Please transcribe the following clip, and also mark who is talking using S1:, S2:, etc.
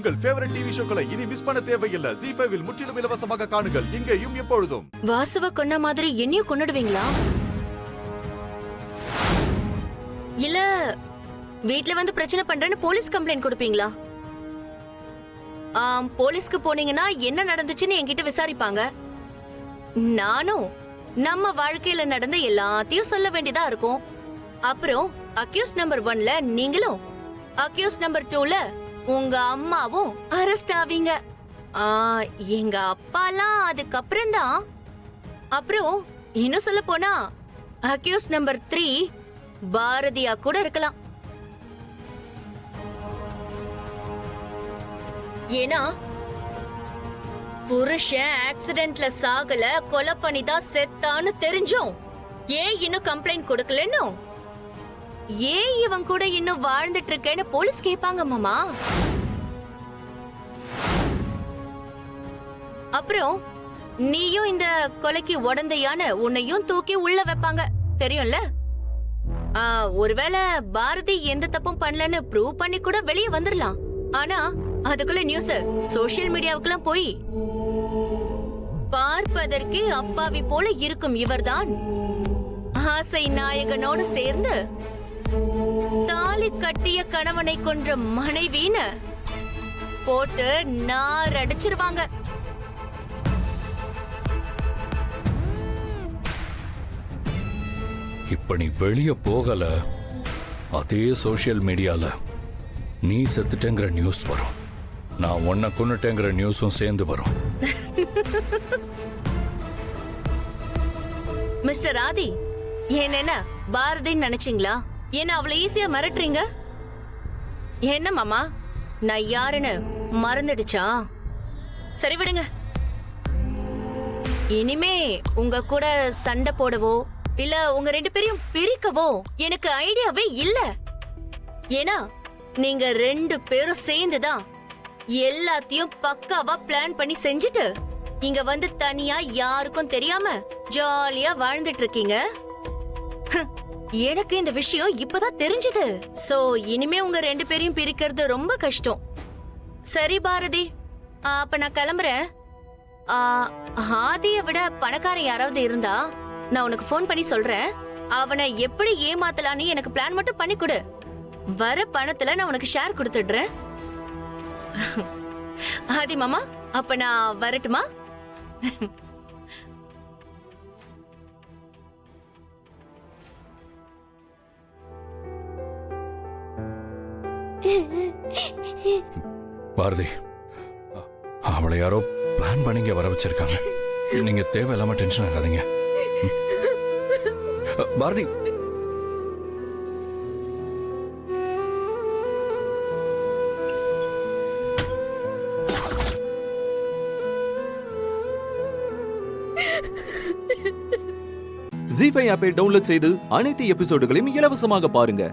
S1: உங்கள் favourite TV ஷோக்களை இனி miss பண்ண தேவையில்லை. ZEE5 இல் முற்றிலும் இலவசமாக காணுங்கள். இங்கேயும் எப்பொழுதும்.
S2: வாசுவ கொன்ன மாதிரி என்னையும் கொன்னுடுவீங்களா? இல்ல வீட்ல வந்து பிரச்சனை பண்றேன்னு போலீஸ் கம்ப்ளைண்ட் கொடுப்பீங்களா? போலீஸ்க்கு போனீங்கன்னா என்ன நடந்துச்சுன்னு என்கிட்ட விசாரிப்பாங்க. நானும் நம்ம வாழ்க்கையில நடந்த எல்லாத்தையும் சொல்ல வேண்டியதா இருக்கும். அப்புறம் அக்யூஸ் நம்பர் 1ல நீங்களும், அக்யூஸ் நம்பர் 2ல உங்க அம்மாவும் அரெஸ்ட் ஆவீங்க. எங்க அப்பாலாம் அதுக்கப்புறம் தான். அப்புறம் இன்னும் சொல்ல போனா அக்யூஸ் நம்பர் 3 பாரதியா கூட இருக்கலாம். ஏன்னா புருஷன் ஆக்சிடென்ட்ல சாகல, கொலை பண்ணிதான் செத்தான்னு தெரிஞ்சும் ஏன் இன்னும் கம்ப்ளைண்ட் கொடுக்கலன்னு, ஏன் இவன் கூட இன்னும் வாழ்ந்துட்டு இருக்கேன்னு போலீஸ் கேட்பாங்க மாமா. அப்புறம் நீயும் இந்த கொலைக்கு உடந்தையான உன்னையும் தூக்கி உள்ள வைப்பாங்க, தெரியும்ல? ஒருவேளை பாரதி எந்த தப்பும் பண்ணலன்னு ப்ரூவ் பண்ணி கூட வெளியே வந்துடலாம். ஆனா அதுக்குள்ள நியூஸ் சோசியல் மீடியாவுக்குலாம் போய் பார்ப்பதற்கே அப்பாவி போல இருக்கும் இவர்தான் ஆசை நாயகனோடு சேர்ந்து தாலி கட்டிய கணவனை கொன்ற மனைவின்னு போட்டு நார் அடிச்சிருவாங்க.
S3: இப்ப நீ வெளிய போகல, அதே சோசியல் மீடியால நீ செத்துட்டேங்கிற நியூஸ் வரும், நான் உன்னை கொன்னுட்டேங்கிற நியூஸும் சேர்ந்து வரும்.
S2: மிஸ்டர் ஆதி, என்ன பாரதின்னு நினைச்சீங்களா? என்ன அவ்வளவு ஈஸியா மிரட்டுறீங்க? என்ன மாமா, நான் யாருன்னு மறந்துடுச்சா? சரி விடுங்க. இனிமே உங்க கூட சண்டை போடவோ இல்ல உங்க 2 பேரையும் பிரிக்கவோ எனக்கு ஐடியாவே இல்ல. ஏன்னா நீங்க 2 பேரும் சேர்ந்துதான் எல்லாத்தையும் பக்காவா பிளான் பண்ணி செஞ்சுட்டு இங்க வந்து தனியா யாருக்கும் தெரியாம ஜாலியா வாழ்ந்துட்டு இருக்கீங்க. எனக்கு இந்த விஷயம் இப்பதான் தெரிஞ்சது. சோ இனிமே உங்க 2 பேரையும் பிரிக்கிறது ரொம்ப கஷ்டம். சரி பாரதி, அப்ப நான் கிளம்புறேன். ஆதியை விட பணக்காரன் யாராவது இருந்தா நான் உனக்கு போன் பண்ணி சொல்றேன். அவனை எப்படி ஏமாத்தலான்னு எனக்கு பிளான் மட்டும் பண்ணி கொடு. வர பணத்துல நான் உனக்கு ஷேர் கொடுத்துடுறேன். ஆதி மாமா, அப்ப நான் வரட்டுமா?
S3: பாரதி, அவளை யாரோ பிளான் பண்ணிங்க வர வச்சிருக்காங்க. நீங்க தேவையில்லாம டென்ஷன் ஆகாதீங்க. பாரதி,
S4: ZEE5 ஆப்பை டவுன்லோட் செய்து அனைத்து எபிசோடுகளையும் இலவசமாக பாருங்க.